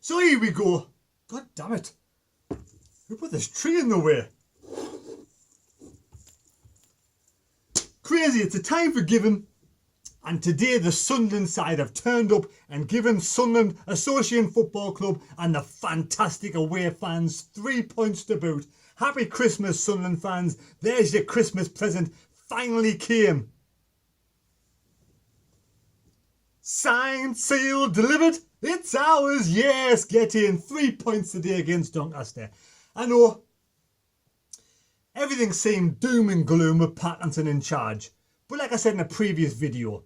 So here we go. God damn it. Who put this tree in the way? Crazy, it's a time for giving. And today the Sunderland side have turned up and given Sunderland Association Football Club and the fantastic away fans 3 points to boot. Happy Christmas, Sunderland fans. There's your Christmas present. Finally came. Signed, sealed, delivered. It's ours. Yes, get in. 3 points today against Doncaster. I know everything seemed doom and gloom with Parkinson in charge. But like I said in a previous video,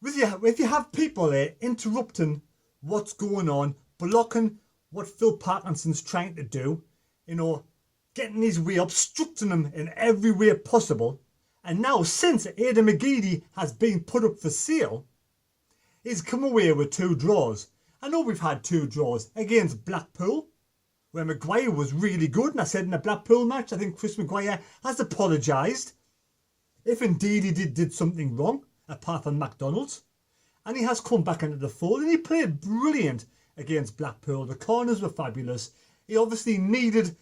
if you have people there interrupting what's going on, blocking what Phil Parkinson's trying to do, you know, getting his way, obstructing him in every way possible, and now since Aidan McGeady has been put up for sale, he's come away with 2 draws. I know we've had 2 draws against Blackpool, where Maguire was really good, and I said in the Blackpool match, I think Chris Maguire has apologised, if indeed he did something wrong, apart from McDonald's, and he has come back into the fold, and he played brilliant against Blackpool. The corners were fabulous. He must have needed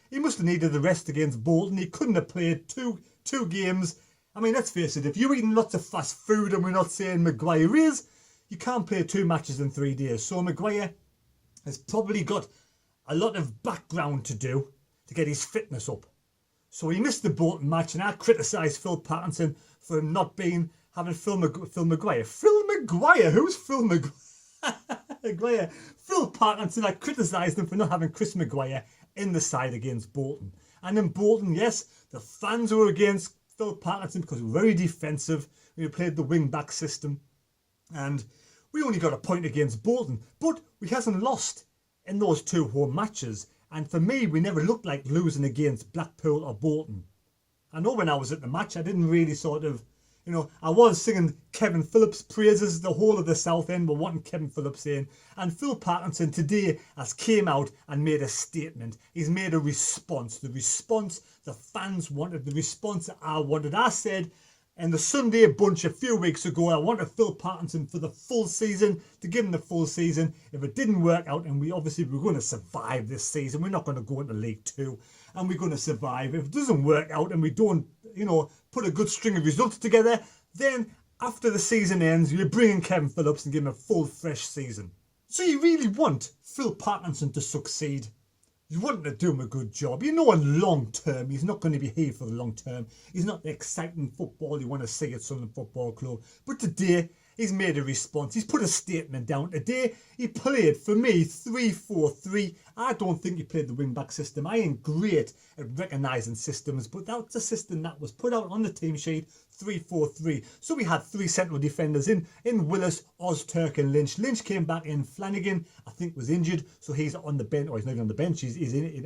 the rest against Bolton. He couldn't have played two games. I mean, let's face it, if you're eating lots of fast food, and we're not saying Maguire is, you can't play 2 matches in 3 days. So Maguire has probably got a lot of background to do to get his fitness up. So he missed the Bolton match, and I criticised Phil Parkinson for him not having Phil Maguire. Phil Maguire? Who's Phil Maguire? Phil Parkinson, I criticised him for not having Chris Maguire in the side against Bolton. And in Bolton, yes, the fans were against Phil Parkinson because we were very defensive. We played the wing-back system. And we only got a point against Bolton. But we hasn't lost in those 2 home matches. And for me, we never looked like losing against Blackpool or Bolton. I know when I was at the match, I didn't really sort of, you know, I was singing Kevin Phillips praises. The whole of the South End were wanting Kevin Phillips in. And Phil Parkinson today has came out and made a statement. He's made a response. The response the fans wanted, the response that I wanted. I said in the Sunday bunch a few weeks ago, I wanted Phil Parkinson for the full season, to give him the full season. If it didn't work out, and we're going to survive this season, we're not going to go into League 2, and we're going to survive. If it doesn't work out and we don't, you know, put a good string of results together, then after the season ends, you bring in Kevin Phillips and give him a full, fresh season. So you really want Phil Parkinson to succeed. You want to do him a good job. You know, in long term, he's not going to be here for the long term. He's not the exciting football you want to see at Sunderland Football Club. But today, he's made a response. He's put a statement down. Today, he played, for me, 3-4-3. I don't think he played the wing-back system. I ain't great at recognising systems, but that's a system that was put out on the team sheet, 3-4-3. So we had 3 central defenders in Willis, Ozturk and Lynch. Lynch came back in. Flanagan, I think, was injured, so he's on the bench, or he's not even on the bench, he's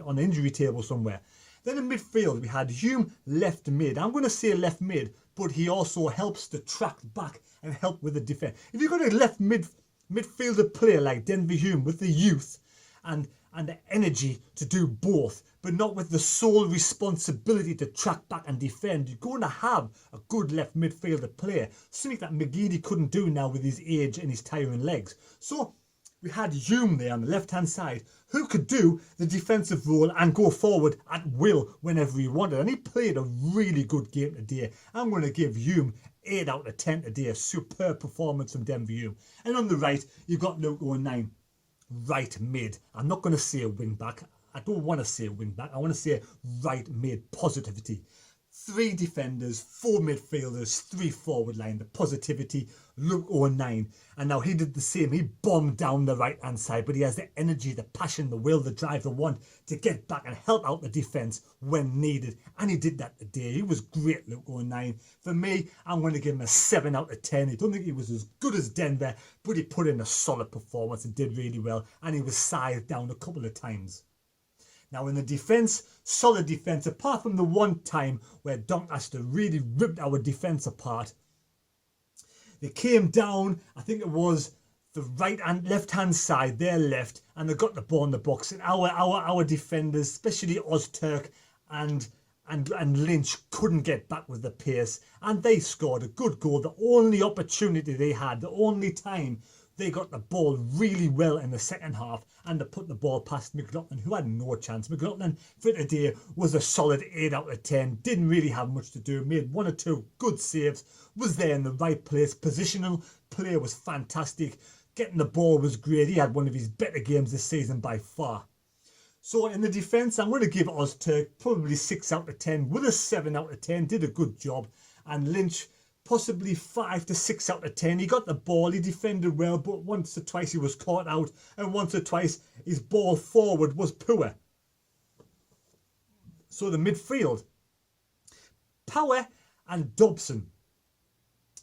on the injury table somewhere. Then in midfield, we had Hume left mid. I'm going to say left mid, but he also helps to track back and help with the defence. If you've got a left midfielder player like Denver Hume with the youth and the energy to do both, but not with the sole responsibility to track back and defend, you're going to have a good left midfielder player. Something that McGeady couldn't do now with his age and his tiring legs. So we had Hume there on the left-hand side who could do the defensive role and go forward at will whenever he wanted. And he played a really good game today. I'm going to give Hume 8 out of 10 today. A superb performance from Denver Hume. And on the right, you've got Luke O'Neill, right mid. I'm not going to say a wing back. I don't want to say a wing back. I want to say right mid positivity. 3 defenders, 4 midfielders, 3 forward line. The positivity, Luke O'Neill. And now he did the same. He bombed down the right hand side, but he has the energy, the passion, the will, the drive, the want to get back and help out the defence when needed. And he did that today. He was great, Luke O'Neill. For me, I'm going to give him a 7 out of 10. I don't think he was as good as Denver, but he put in a solid performance and did really well. And he was sized down a couple of times. Now in the defence, solid defence, apart from the one time where Doncaster really ripped our defence apart. They came down, I think it was the right and left hand side, their left, and they got the ball in the box. And our defenders, especially Ozturk and Lynch, couldn't get back with the pace, and they scored a good goal. The only opportunity they had, the only time They got the ball really well in the second half and they put the ball past McLaughlin, who had no chance. McLaughlin for today was a solid 8 out of 10. Didn't really have much to do. Made 1 or 2 good saves. Was there in the right place. Positional play was fantastic. Getting the ball was great. He had one of his better games this season by far. So in the defence, I'm going to give Ozturk probably 6 out of 10 with a 7 out of 10. Did a good job. And Lynch possibly 5 to 6 out of 10. He got the ball, he defended well, but once or twice he was caught out, and once or twice his ball forward was poor. So the midfield, Power and Dobson.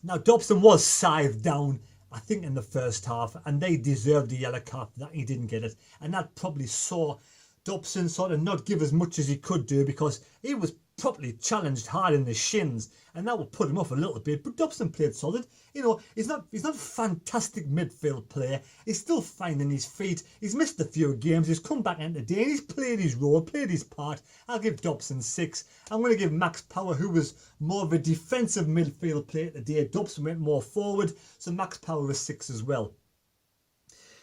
Now Dobson was scythed down, I think, in the first half, and they deserved the yellow card for that. He didn't get it, and that probably saw Dobson sort of not give as much as he could do, because he was properly challenged hard in the shins, and that will put him off a little bit. But Dobson played solid. You know, he's not a fantastic midfield player. He's still finding his feet. He's missed a few games. He's come back in today and he's played his role, played his part. I'll give Dobson 6. I'm going to give Max Power, who was more of a defensive midfield player today. Dobson went more forward, so Max Power was 6 as well.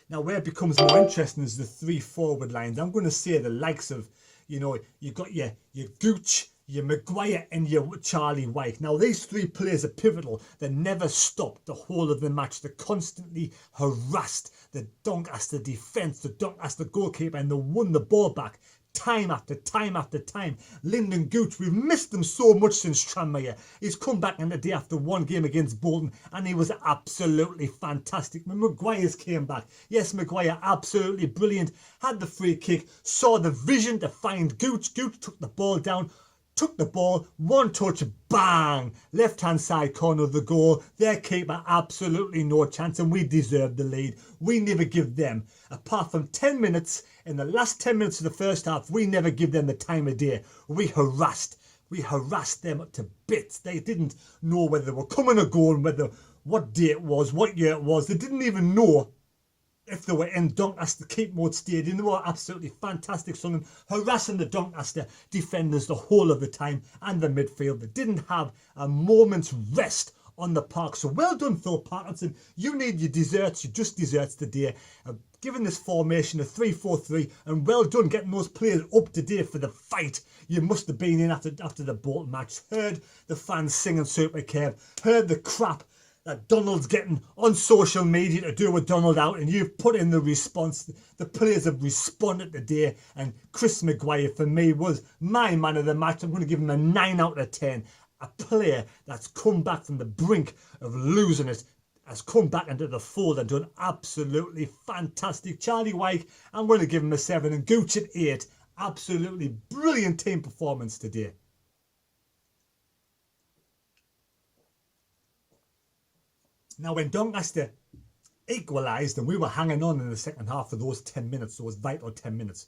Now, where it becomes more interesting is the 3 forward lines. I'm going to say the likes of, you know, you've got your Gooch, your Maguire and your Charlie White. Now, these 3 players are pivotal. They never stopped the whole of the match. They constantly harassed the Doncaster defence, the Doncaster goalkeeper, and they won the ball back time after time after time. Lyndon Gooch, we've missed him so much since Tranmere. He's come back in the day after 1 game against Bolton, and he was absolutely fantastic. When Maguire's came back, yes, Maguire, absolutely brilliant. Had the free kick, saw the vision to find Gooch. Gooch took the ball down, took the ball, 1 touch, bang, left hand side corner of the goal. Their keeper, absolutely no chance, and we deserved the lead. We never give them, apart from 10 minutes, in the last 10 minutes of the first half, we never give them the time of day. We harassed them up to bits. They didn't know whether they were coming or going, what day it was, what year it was. They didn't even know if they were in Doncaster Keep Mode Stadium. They were absolutely fantastic, Sunderland, harassing the Doncaster defenders the whole of the time, and the midfield. They didn't have a moment's rest on the park. So well done, Phil Parkinson. You need your desserts, your just desserts today. Given this formation, a 3-4-3, and well done getting those players up to date for the fight. You must have been in after the Bolton match. Heard the fans singing Super Curb, heard the crap that Donald's getting on social media to do with Donald out, and you've put in the response. The players have responded today, and Chris Maguire for me was my man of the match. I'm going to give him a 9 out of 10. A player that's come back from the brink of losing it, has come back into the fold and done absolutely fantastic. Charlie White, I'm going to give him a 7, and Gooch at 8. Absolutely brilliant team performance today. Now, when Doncaster equalised and we were hanging on in the second half for those 10 minutes, those vital 10 minutes,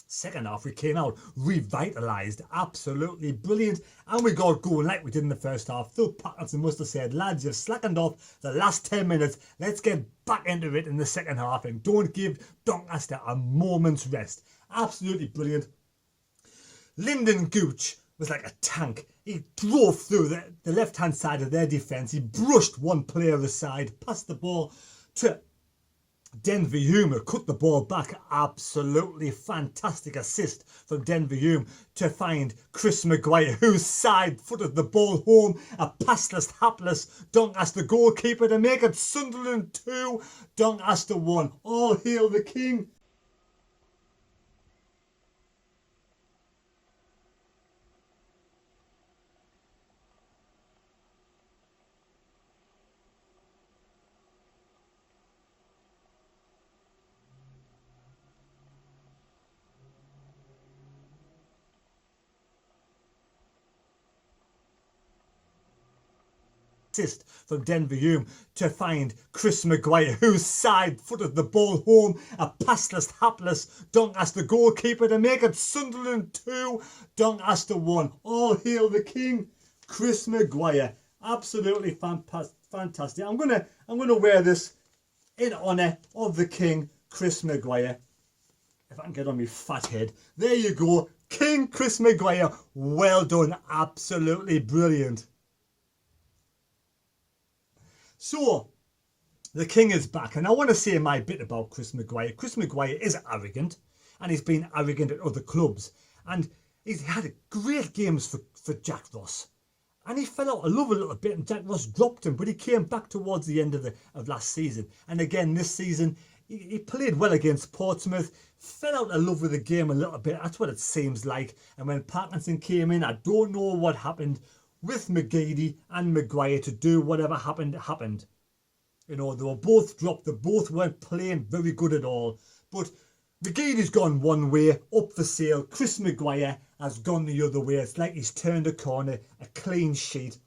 second half we came out revitalised, absolutely brilliant, and we got going like we did in the first half. Phil Parkinson must have said, lads, you've slackened off the last 10 minutes, let's get back into it in the second half and don't give Doncaster a moment's rest. Absolutely brilliant. Lyndon Gooch was like a tank. He drove through the left-hand side of their defence. He brushed one player aside, passed the ball to Denver Hume, who cut the ball back. Absolutely fantastic assist from Denver Hume to find Chris Maguire, whose side footed the ball home. A passless, hapless Doncaster goalkeeper to make it Sunderland 2, Doncaster 1. All hail the king. From Denver Hume to find Chris Maguire, whose side footed the ball home. A passless, hapless Doncaster goalkeeper to make it Sunderland 2, Doncaster 1. All hail the king, Chris Maguire. Absolutely fantastic. I'm gonna wear this in honour of the king, Chris Maguire. If I can get on my fat head. There you go, King Chris Maguire. Well done, absolutely brilliant. So, The King is back, and I want to say my bit about Chris Maguire. Chris Maguire is arrogant, and he's been arrogant at other clubs. And he's had great games for Jack Ross. And he fell out of love a little bit, and Jack Ross dropped him, but he came back towards the end of last season. And again, this season, he played well against Portsmouth, fell out of love with the game a little bit. That's what it seems like. And when Parkinson came in, I don't know what happened with McGeady and Maguire to do whatever happened. You know, they were both dropped. They both weren't playing very good at all. But McGeady's gone one way, up for sale. Chris Maguire has gone the other way. It's like he's turned a corner, a clean sheet.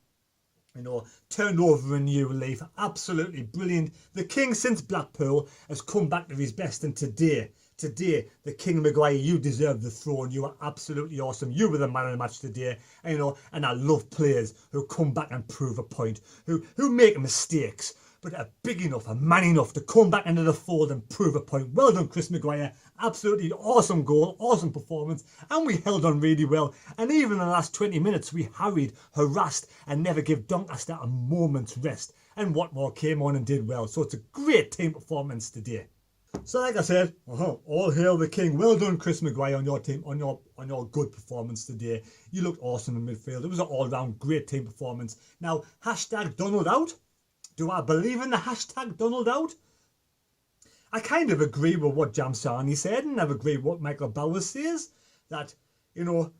You know, turned over a new leaf. Absolutely brilliant. The King, since Blackpool, has come back to his best. And today, the King Maguire, you deserve the throne. You are absolutely awesome. You were the man of the match today. And, you know, and I love players who come back and prove a point, who make mistakes, but are big enough and man enough to come back into the fold and prove a point. Well done, Chris Maguire. Absolutely awesome goal, awesome performance, and we held on really well. And even in the last 20 minutes, we harried, harassed, and never give Doncaster a moment's rest. And Watmore came on and did well. So it's a great team performance today. So like I said, all hail the King. Well done, Chris Maguire, on your team, on your good performance today. You looked awesome in midfield. It was an all-round great team performance. Now, hashtag Donald out. Do I believe in the hashtag Donald out? I kind of agree with what Jamsani said, and I agree with what Michael Bowers says, that, you know,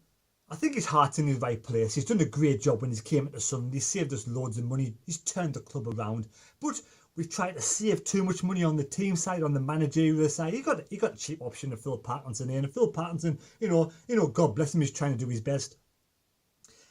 I think his heart's in his right place. He's done a great job when he came into Sunderland. He saved us loads of money. He's turned the club around. But we've tried to save too much money on the team side, on the managerial side. He got a cheap option of Phil Parkinson in. And Phil Parkinson, you know, God bless him, he's trying to do his best.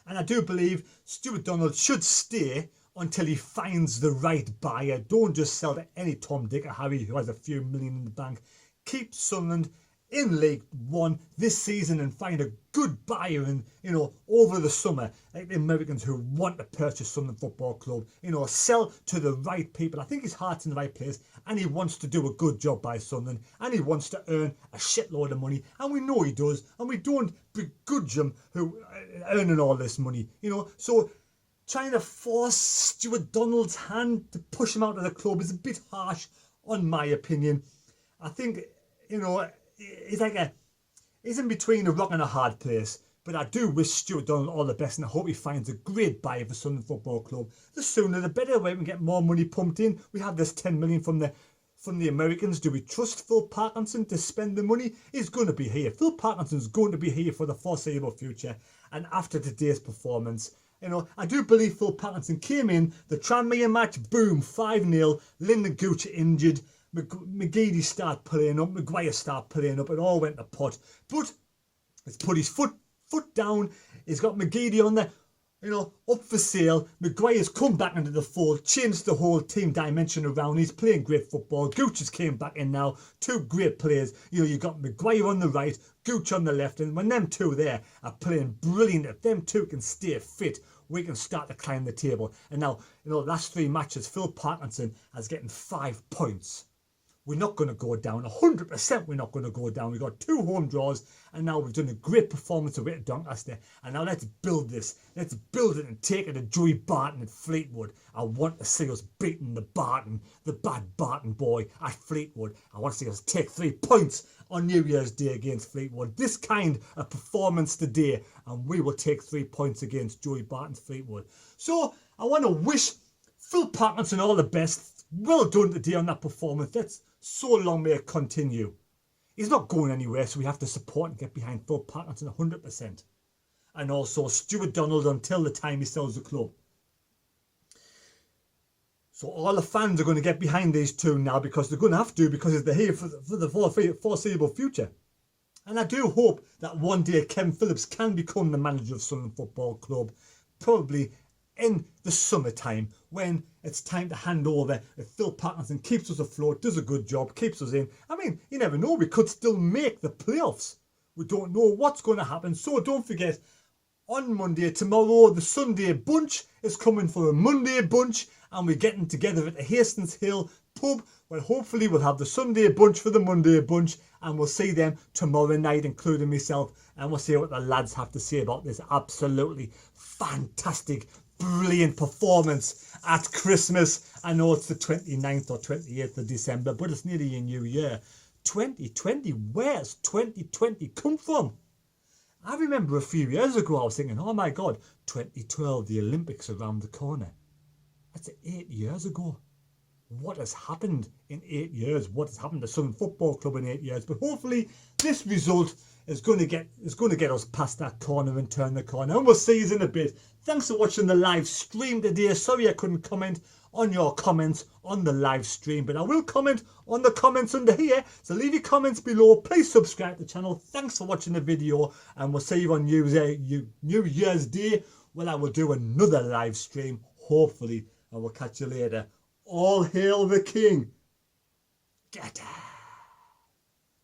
And I do believe Stuart Donald should stay until he finds the right buyer. Don't just sell to any Tom, Dick or Harry who has a few million in the bank. Keep Sunderland in League One this season and find a good buyer, and, you know, over the summer, like the Americans who want to purchase Sunderland Football Club, you know, sell to the right people. I think his heart's in the right place, and he wants to do a good job by Sunderland, and he wants to earn a shitload of money, and we know he does, and we don't begrudge him who earning all this money, you know. So trying to force Stuart Donald's hand to push him out of the club is a bit harsh, on my opinion. I think, you know, he's in between a rock and a hard place. But I do wish Stuart Donald all the best, and I hope he finds a great buyer for Sunderland Football Club. The sooner the better, where we can get more money pumped in. We have this 10 million from the Americans. Do we trust Phil Parkinson to spend the money? He's going to be here. Phil Parkinson's going to be here for the foreseeable future. And after today's performance, you know, I do believe Phil Parkinson came in, the Tranmere match, boom, 5-0, Lyndon Gooch injured, McGeady started playing up, Maguire started playing up, it all went to pot. But he's put his foot down, he's got McGeady on there, you know, up for sale. Maguire's come back into the fold, changed the whole team dimension around. He's playing great football. Gooch has came back in now. Two great players. You know, you got Maguire on the right, Gooch on the left, and when them two there are playing brilliant, if them two can stay fit, we can start to climb the table. And now, you know, last 3 matches, Phil Parkinson has getting 5 points. We're not going to go down. 100% we're not going to go down. We've got 2 home draws, and now we've done a great performance away at Doncaster. And now let's build this. Let's build it and take it to Joey Barton at Fleetwood. I want to see us beating the bad Barton boy at Fleetwood. I want to see us take 3 points on New Year's Day against Fleetwood. This kind of performance today, and we will take 3 points against Joey Barton's Fleetwood. So I want to wish Phil Parkinson all the best. Well done today on that performance. That's so long may it continue. He's not going anywhere, so we have to support and get behind Phil Parkinson 100%. And also Stuart Donald until the time he sells the club. So all the fans are going to get behind these two now, because they're going to have to, because they're here for the foreseeable future. And I do hope that one day Kevin Phillips can become the manager of Sunderland Football Club, probably in the summertime, when it's time to hand over. If Phil Parkinson keeps us afloat, does a good job, keeps us in. I mean, you never know, we could still make the playoffs. We don't know what's going to happen. So don't forget, on Monday, tomorrow, the Sunday bunch is coming for a Monday bunch, and we're getting together at the Hastings Hill pub. Well, hopefully we'll have the Sunday bunch for the Monday bunch, and we'll see them tomorrow night, including myself, and we'll see what the lads have to say about this absolutely fantastic, brilliant performance at Christmas. I know it's the 29th or 28th of December, but it's nearly a new year. 2020, where's 2020 come from? I remember a few years ago I was thinking, oh my God, 2012, the Olympics around the corner. That's 8 years ago. What has happened in 8 years? What has happened to Sunderland Football Club in 8 years? But hopefully this result is going to get us past that corner and turn the corner. And we'll see you in a bit. Thanks for watching the live stream today. Sorry I couldn't comment on your comments on the live stream, but I will comment on the comments under here. So leave your comments below. Please subscribe to the channel. Thanks for watching the video, and we'll see you on New Year's Day when I will do another live stream, hopefully. I will catch you later. All hail the king. Get out.